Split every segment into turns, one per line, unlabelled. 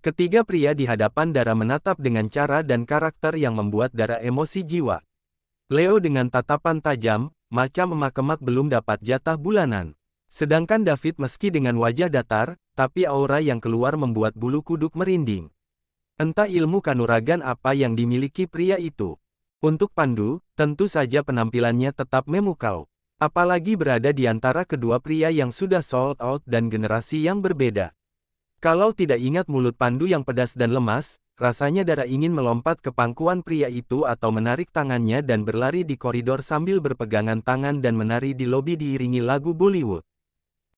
Ketiga pria di hadapan Dara menatap dengan cara dan karakter yang membuat Dara emosi jiwa. Leo dengan tatapan tajam, macam emak-emak belum dapat jatah bulanan. Sedangkan David meski dengan wajah datar, tapi aura yang keluar membuat bulu kuduk merinding. Entah ilmu kanuragan apa yang dimiliki pria itu. Untuk Pandu, tentu saja penampilannya tetap memukau. Apalagi berada di antara kedua pria yang sudah sold out dan generasi yang berbeda. Kalau tidak ingat mulut Pandu yang pedas dan lemas, rasanya Dara ingin melompat ke pangkuan pria itu atau menarik tangannya dan berlari di koridor sambil berpegangan tangan dan menari di lobi diiringi lagu Bollywood.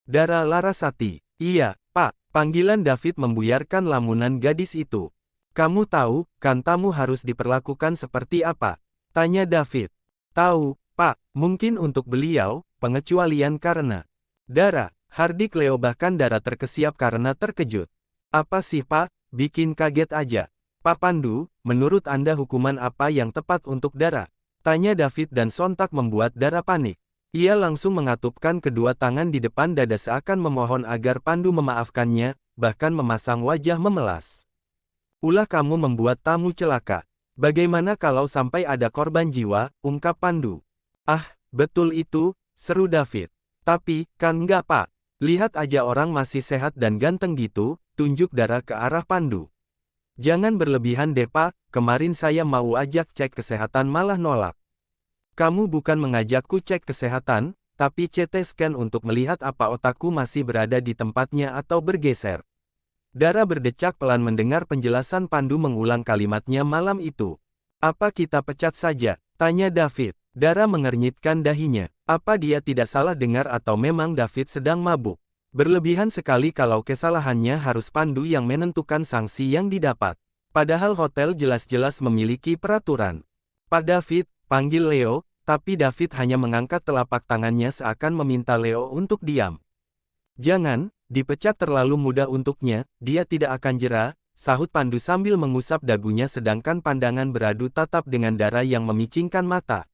Dara Larasati. Iya, Pak. Panggilan David membuyarkan lamunan gadis itu. Kamu tahu, kan tamu harus diperlakukan seperti apa? Tanya David. Tahu, Pak. Mungkin untuk beliau, pengecualian karena Dara. Hardik Leo bahkan Dara terkesiap karena terkejut. Apa sih Pak, bikin kaget aja. Pak Pandu, menurut Anda hukuman apa yang tepat untuk Dara? Tanya David dan sontak membuat Dara panik. Ia langsung mengatupkan kedua tangan di depan dada seakan memohon agar Pandu memaafkannya, bahkan memasang wajah memelas. Ulah kamu membuat tamu celaka. Bagaimana kalau sampai ada korban jiwa, ungkap Pandu. Ah, betul itu, seru David. Tapi, kan enggak Pak. Lihat aja orang masih sehat dan ganteng gitu, tunjuk Dara ke arah Pandu. Jangan berlebihan deh Pak, kemarin saya mau ajak cek kesehatan malah nolak. Kamu bukan mengajakku cek kesehatan, tapi CT scan untuk melihat apa otakku masih berada di tempatnya atau bergeser. Dara berdecak pelan mendengar penjelasan Pandu mengulang kalimatnya malam itu. Apa kita pecat saja? Tanya David. Dara mengernyitkan dahinya. Apa dia tidak salah dengar atau memang David sedang mabuk? Berlebihan sekali kalau kesalahannya harus Pandu yang menentukan sanksi yang didapat. Padahal hotel jelas-jelas memiliki peraturan. Pak David, panggil Leo, tapi David hanya mengangkat telapak tangannya seakan meminta Leo untuk diam. Jangan, dipecat terlalu mudah untuknya, dia tidak akan jera, sahut Pandu sambil mengusap dagunya sedangkan pandangan beradu tatap dengan Dara yang memicingkan mata.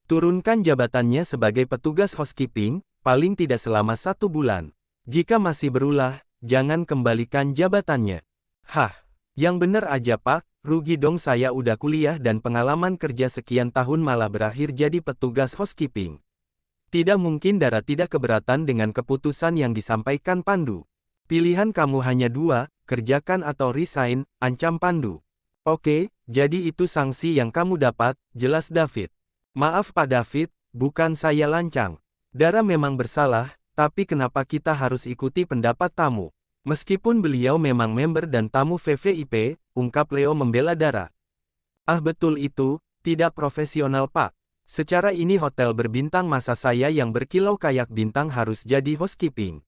Turunkan jabatannya sebagai petugas housekeeping, paling tidak selama 1 bulan. Jika masih berulah, jangan kembalikan jabatannya. Hah, yang bener aja Pak, rugi dong saya udah kuliah dan pengalaman kerja sekian tahun malah berakhir jadi petugas housekeeping. Tidak mungkin Dara tidak keberatan dengan keputusan yang disampaikan Pandu. Pilihan kamu hanya 2, kerjakan atau resign, ancam Pandu. Oke, jadi itu sanksi yang kamu dapat, jelas David. Maaf Pak David, bukan saya lancang. Dara memang bersalah, tapi kenapa kita harus ikuti pendapat tamu? Meskipun beliau memang member dan tamu VVIP, ungkap Leo membela Dara. Ah betul itu, tidak profesional Pak. Secara ini hotel berbintang masa saya yang berkilau kayak bintang harus jadi housekeeping.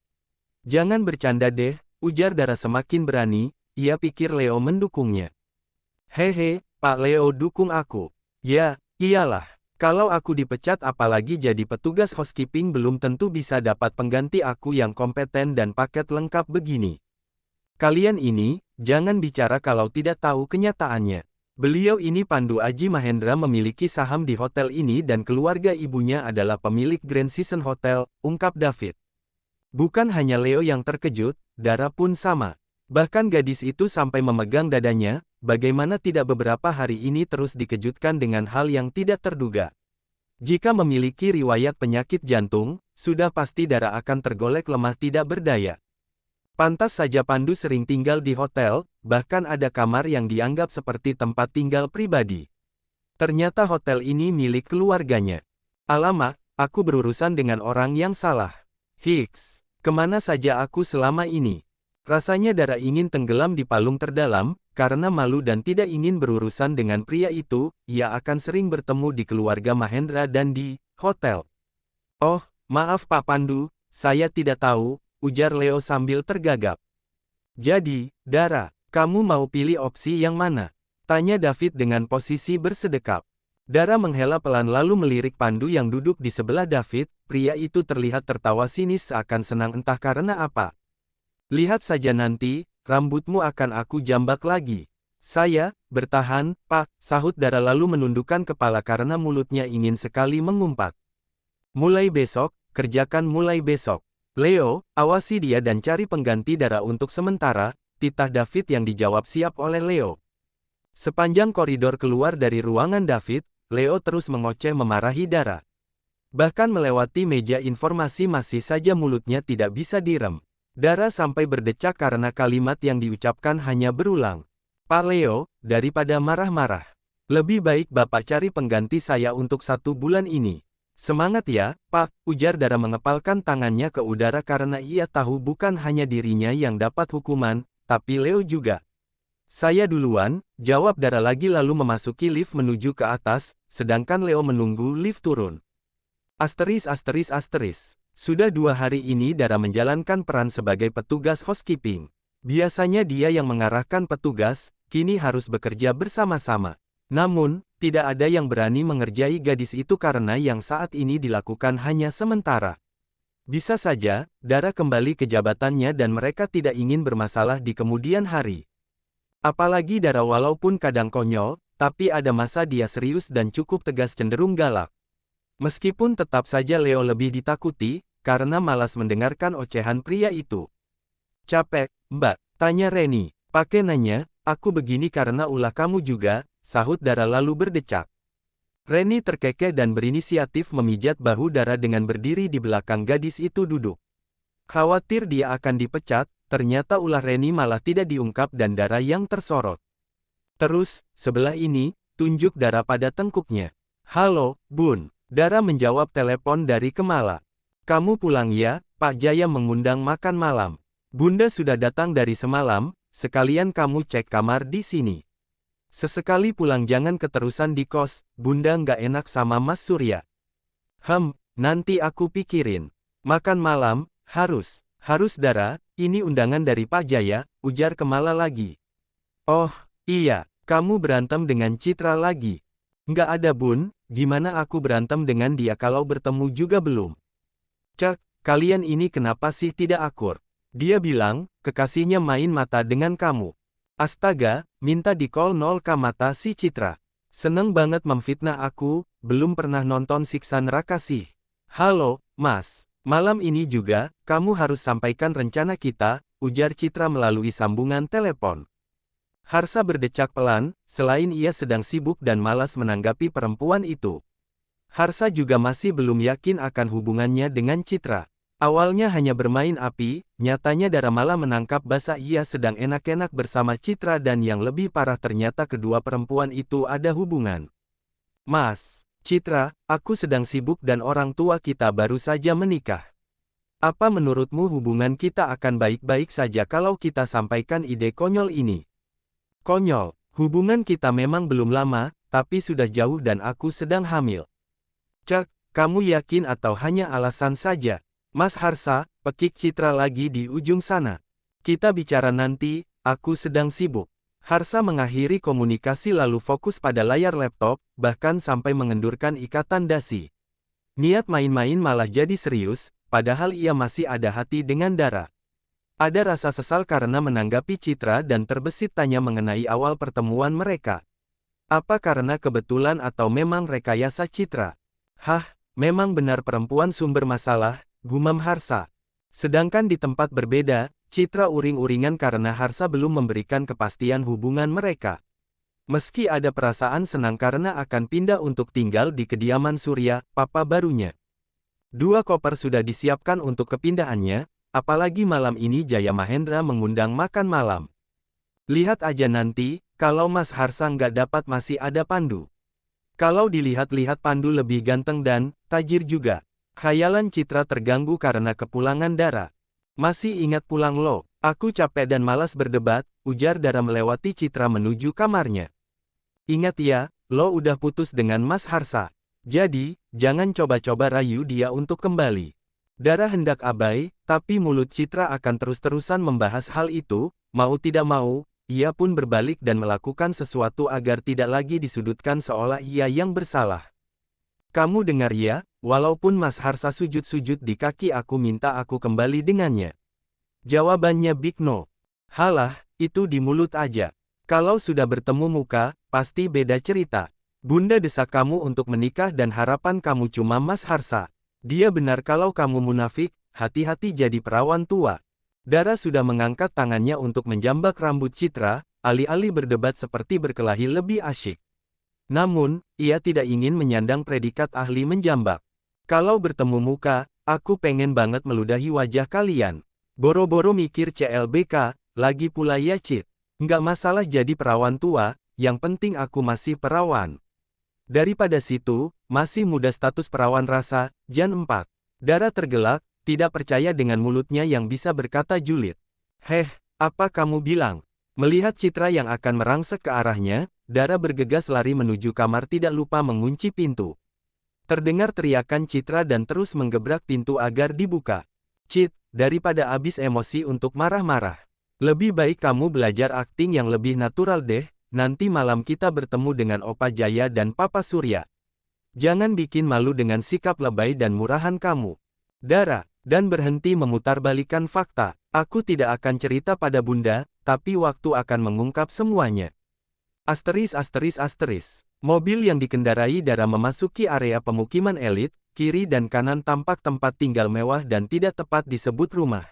Jangan bercanda deh, ujar Dara semakin berani, ia pikir Leo mendukungnya. Hehe, Pak Leo dukung aku. Ya, iyalah. Kalau aku dipecat apalagi jadi petugas housekeeping belum tentu bisa dapat pengganti aku yang kompeten dan paket lengkap begini. Kalian ini, jangan bicara kalau tidak tahu kenyataannya. Beliau ini Pandu Aji Mahendra memiliki saham di hotel ini dan keluarga ibunya adalah pemilik Grand Season Hotel, ungkap David. Bukan hanya Leo yang terkejut, Dara pun sama. Bahkan gadis itu sampai memegang dadanya, bagaimana tidak beberapa hari ini terus dikejutkan dengan hal yang tidak terduga. Jika memiliki riwayat penyakit jantung, sudah pasti Dara akan tergolek lemah tidak berdaya. Pantas saja Pandu sering tinggal di hotel, bahkan ada kamar yang dianggap seperti tempat tinggal pribadi. Ternyata hotel ini milik keluarganya. Alamak, aku berurusan dengan orang yang salah. Hiks, kemana saja aku selama ini? Rasanya Dara ingin tenggelam di palung terdalam, karena malu dan tidak ingin berurusan dengan pria itu, ia akan sering bertemu di keluarga Mahendra dan di hotel. Oh, maaf Pak Pandu, saya tidak tahu, ujar Leo sambil tergagap. Jadi, Dara, kamu mau pilih opsi yang mana? Tanya David dengan posisi bersedekap. Dara menghela pelan lalu melirik Pandu yang duduk di sebelah David, pria itu terlihat tertawa sinis seakan senang entah karena apa. Lihat saja nanti, rambutmu akan aku jambak lagi. Saya, bertahan, Pak, sahut Dara lalu menundukkan kepala karena mulutnya ingin sekali mengumpat. Mulai besok, kerjakan mulai besok. Leo, awasi dia dan cari pengganti Dara untuk sementara, titah David yang dijawab siap oleh Leo. Sepanjang koridor keluar dari ruangan David, Leo terus mengoceh memarahi Dara. Bahkan melewati meja informasi masih saja mulutnya tidak bisa direm. Dara sampai berdecak karena kalimat yang diucapkan hanya berulang. Pak Leo, daripada marah-marah, lebih baik Bapak cari pengganti saya untuk 1 bulan ini. Semangat ya, Pak, ujar Dara mengepalkan tangannya ke udara karena ia tahu bukan hanya dirinya yang dapat hukuman, tapi Leo juga. Saya duluan, jawab Dara lagi lalu memasuki lift menuju ke atas, sedangkan Leo menunggu lift turun. Sudah 2 hari ini Dara menjalankan peran sebagai petugas housekeeping. Biasanya dia yang mengarahkan petugas, kini harus bekerja bersama-sama. Namun, tidak ada yang berani mengerjai gadis itu karena yang saat ini dilakukan hanya sementara. Bisa saja, Dara kembali ke jabatannya dan mereka tidak ingin bermasalah di kemudian hari. Apalagi Dara walaupun kadang konyol, tapi ada masa dia serius dan cukup tegas cenderung galak. Meskipun tetap saja Leo lebih ditakuti, karena malas mendengarkan ocehan pria itu. Capek, Mbak, tanya Reni. Pakai nanya, aku begini karena ulah kamu juga, sahut Dara lalu berdecak. Reni terkekeh dan berinisiatif memijat bahu Dara dengan berdiri di belakang gadis itu duduk. Khawatir dia akan dipecat, ternyata ulah Reni malah tidak diungkap dan Dara yang tersorot. Terus, sebelah ini, tunjuk Dara pada tengkuknya. Halo, Bun. Dara menjawab telepon dari Kemala. Kamu pulang ya, Pak Jaya mengundang makan malam. Bunda sudah datang dari semalam, sekalian kamu cek kamar di sini. Sesekali pulang jangan keterusan di kos, Bunda nggak enak sama Mas Surya. Nanti aku pikirin. Makan malam, harus Dara, ini undangan dari Pak Jaya, ujar Kemala lagi. Oh, iya, kamu berantem dengan Citra lagi. Nggak ada Bun, gimana aku berantem dengan dia kalau bertemu juga belum? Cek, kalian ini kenapa sih tidak akur? Dia bilang, kekasihnya main mata dengan kamu. Astaga, minta di-call 0K mata si Citra. Seneng banget memfitnah aku, belum pernah nonton Siksa Neraka sih. Halo, Mas, malam ini juga, kamu harus sampaikan rencana kita, ujar Citra melalui sambungan telepon. Harsa berdecak pelan, selain ia sedang sibuk dan malas menanggapi perempuan itu. Harsa juga masih belum yakin akan hubungannya dengan Citra. Awalnya hanya bermain api, nyatanya Dara malah menangkap basah ia sedang enak-enak bersama Citra dan yang lebih parah ternyata kedua perempuan itu ada hubungan. Mas, Citra, aku sedang sibuk dan orang tua kita baru saja menikah. Apa menurutmu hubungan kita akan baik-baik saja kalau kita sampaikan ide konyol ini? Konyol, hubungan kita memang belum lama, tapi sudah jauh dan aku sedang hamil. Cek, kamu yakin atau hanya alasan saja? Mas Harsa, pekik Citra lagi di ujung sana. Kita bicara nanti, aku sedang sibuk. Harsa mengakhiri komunikasi lalu fokus pada layar laptop, bahkan sampai mengendurkan ikatan dasi. Niat main-main malah jadi serius, padahal ia masih ada hati dengan Dara. Ada rasa sesal karena menanggapi Citra dan terbesit tanya mengenai awal pertemuan mereka. Apa karena kebetulan atau memang rekayasa Citra? Memang benar perempuan sumber masalah, gumam Harsa. Sedangkan di tempat berbeda, Citra uring-uringan karena Harsa belum memberikan kepastian hubungan mereka. Meski ada perasaan senang karena akan pindah untuk tinggal di kediaman Surya, papa barunya. 2 koper sudah disiapkan untuk kepindahannya. Apalagi malam ini Jaya Mahendra mengundang makan malam. Lihat aja nanti, kalau Mas Harsa nggak dapat masih ada Pandu. Kalau dilihat-lihat Pandu lebih ganteng dan tajir juga. Khayalan Citra terganggu karena kepulangan Dara. Masih ingat pulang lo? Aku capek dan malas berdebat, ujar Dara melewati Citra menuju kamarnya. Ingat ya, lo udah putus dengan Mas Harsa. Jadi, jangan coba-coba rayu dia untuk kembali. Dara hendak abai, tapi mulut Citra akan terus-terusan membahas hal itu, mau tidak mau, ia pun berbalik dan melakukan sesuatu agar tidak lagi disudutkan seolah ia yang bersalah. Kamu dengar ya, walaupun Mas Harsa sujud-sujud di kaki aku minta aku kembali dengannya. Jawabannya big no. Halah, itu di mulut aja. Kalau sudah bertemu muka, pasti beda cerita. Bunda desak kamu untuk menikah dan harapan kamu cuma Mas Harsa. Dia benar kalau kamu munafik, hati-hati jadi perawan tua. Dara sudah mengangkat tangannya untuk menjambak rambut Citra, alih-alih berdebat seperti berkelahi lebih asyik. Namun, ia tidak ingin menyandang predikat ahli menjambak. Kalau bertemu muka, aku pengen banget meludahi wajah kalian. Boro-boro mikir CLBK, lagi pula ya Cit. Nggak masalah jadi perawan tua, yang penting aku masih perawan. Daripada situ, masih muda status perawan rasa, Jan 4. Dara tergelak, tidak percaya dengan mulutnya yang bisa berkata julid. Heh, apa kamu bilang? Melihat Citra yang akan merangsek ke arahnya, Dara bergegas lari menuju kamar tidak lupa mengunci pintu. Terdengar teriakan Citra dan terus menggebrak pintu agar dibuka. Cit, daripada habis emosi untuk marah-marah. Lebih baik kamu belajar akting yang lebih natural deh, nanti malam kita bertemu dengan Opa Jaya dan Papa Surya. Jangan bikin malu dengan sikap lebay dan murahan kamu. Dara, dan berhenti memutarbalikkan fakta. Aku tidak akan cerita pada Bunda, tapi waktu akan mengungkap semuanya. Asteris asteris asteris. Mobil yang dikendarai Dara memasuki area pemukiman elit, kiri dan kanan tampak tempat tinggal mewah dan tidak tepat disebut rumah.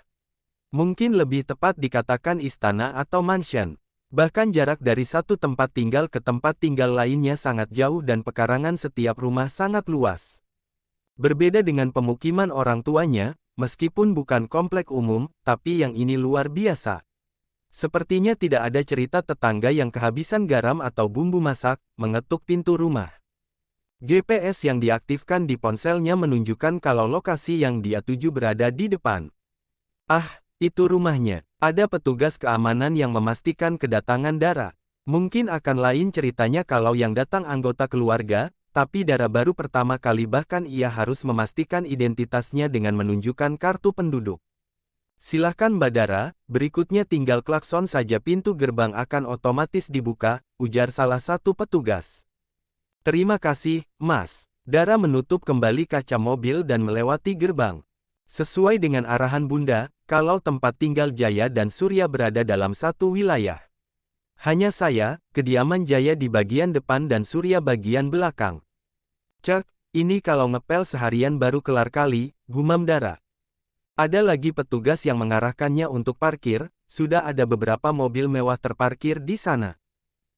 Mungkin lebih tepat dikatakan istana atau mansion. Bahkan jarak dari satu tempat tinggal ke tempat tinggal lainnya sangat jauh dan pekarangan setiap rumah sangat luas. Berbeda dengan pemukiman orang tuanya, meskipun bukan komplek umum, tapi yang ini luar biasa. Sepertinya tidak ada cerita tetangga yang kehabisan garam atau bumbu masak, mengetuk pintu rumah. GPS yang diaktifkan di ponselnya menunjukkan kalau lokasi yang dia tuju berada di depan. Ah, itu rumahnya. Ada petugas keamanan yang memastikan kedatangan Dara. Mungkin akan lain ceritanya kalau yang datang anggota keluarga, tapi Dara baru pertama kali bahkan ia harus memastikan identitasnya dengan menunjukkan kartu penduduk. Silahkan Mbak Dara, berikutnya tinggal klakson saja pintu gerbang akan otomatis dibuka, ujar salah satu petugas. Terima kasih, Mas. Dara menutup kembali kaca mobil dan melewati gerbang. Sesuai dengan arahan Bunda, kalau tempat tinggal Jaya dan Surya berada dalam satu wilayah. Hanya saya, kediaman Jaya di bagian depan dan Surya bagian belakang. Cek, ini kalau ngepel seharian baru kelar kali, gumam Dara. Ada lagi petugas yang mengarahkannya untuk parkir, sudah ada beberapa mobil mewah terparkir di sana.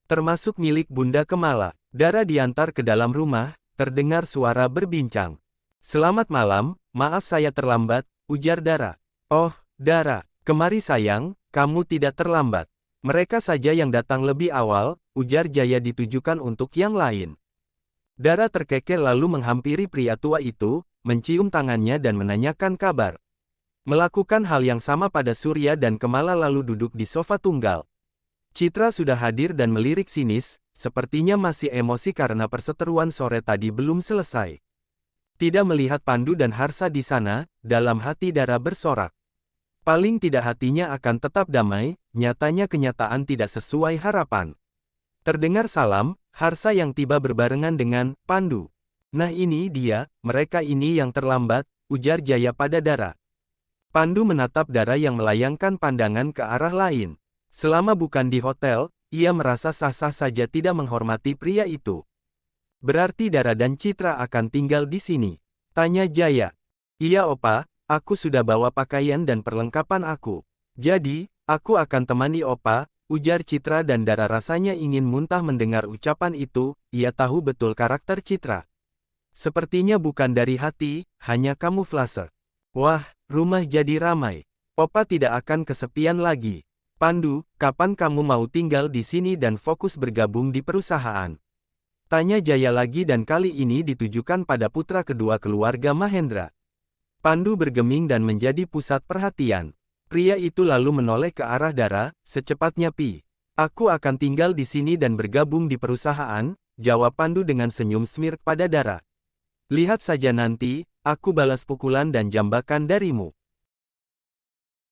Termasuk milik Bunda Kemala. Dara diantar ke dalam rumah, terdengar suara berbincang. Selamat malam, maaf saya terlambat, ujar Dara. Oh, Dara, kemari sayang, kamu tidak terlambat. Mereka saja yang datang lebih awal, ujar Jaya ditujukan untuk yang lain. Dara terkekeh lalu menghampiri pria tua itu, mencium tangannya dan menanyakan kabar. Melakukan hal yang sama pada Surya dan Kemala lalu duduk di sofa tunggal. Citra sudah hadir dan melirik sinis, sepertinya masih emosi karena perseteruan sore tadi belum selesai. Tidak melihat Pandu dan Harsa di sana, dalam hati Dara bersorak. Paling tidak hatinya akan tetap damai, nyatanya kenyataan tidak sesuai harapan. Terdengar salam, Harsa yang tiba berbarengan dengan Pandu. Nah ini dia, mereka ini yang terlambat, ujar Jaya pada Dara. Pandu menatap Dara yang melayangkan pandangan ke arah lain. Selama bukan di hotel, ia merasa sah-sah saja tidak menghormati pria itu. Berarti Dara dan Citra akan tinggal di sini? Tanya Jaya. Iya Opa, aku sudah bawa pakaian dan perlengkapan aku. Jadi, aku akan temani Opa, ujar Citra dan Dara rasanya ingin muntah mendengar ucapan itu, ia tahu betul karakter Citra. Sepertinya bukan dari hati, hanya kamuflase. Wah, rumah jadi ramai. Opa tidak akan kesepian lagi. Pandu, kapan kamu mau tinggal di sini dan fokus bergabung di perusahaan? Tanya Jaya lagi dan kali ini ditujukan pada putra kedua keluarga Mahendra. Pandu bergeming dan menjadi pusat perhatian. Pria itu lalu menoleh ke arah Dara, secepatnya Pi. Aku akan tinggal di sini dan bergabung di perusahaan, jawab Pandu dengan senyum smirk pada Dara. Lihat saja nanti, aku balas pukulan dan jambakan darimu.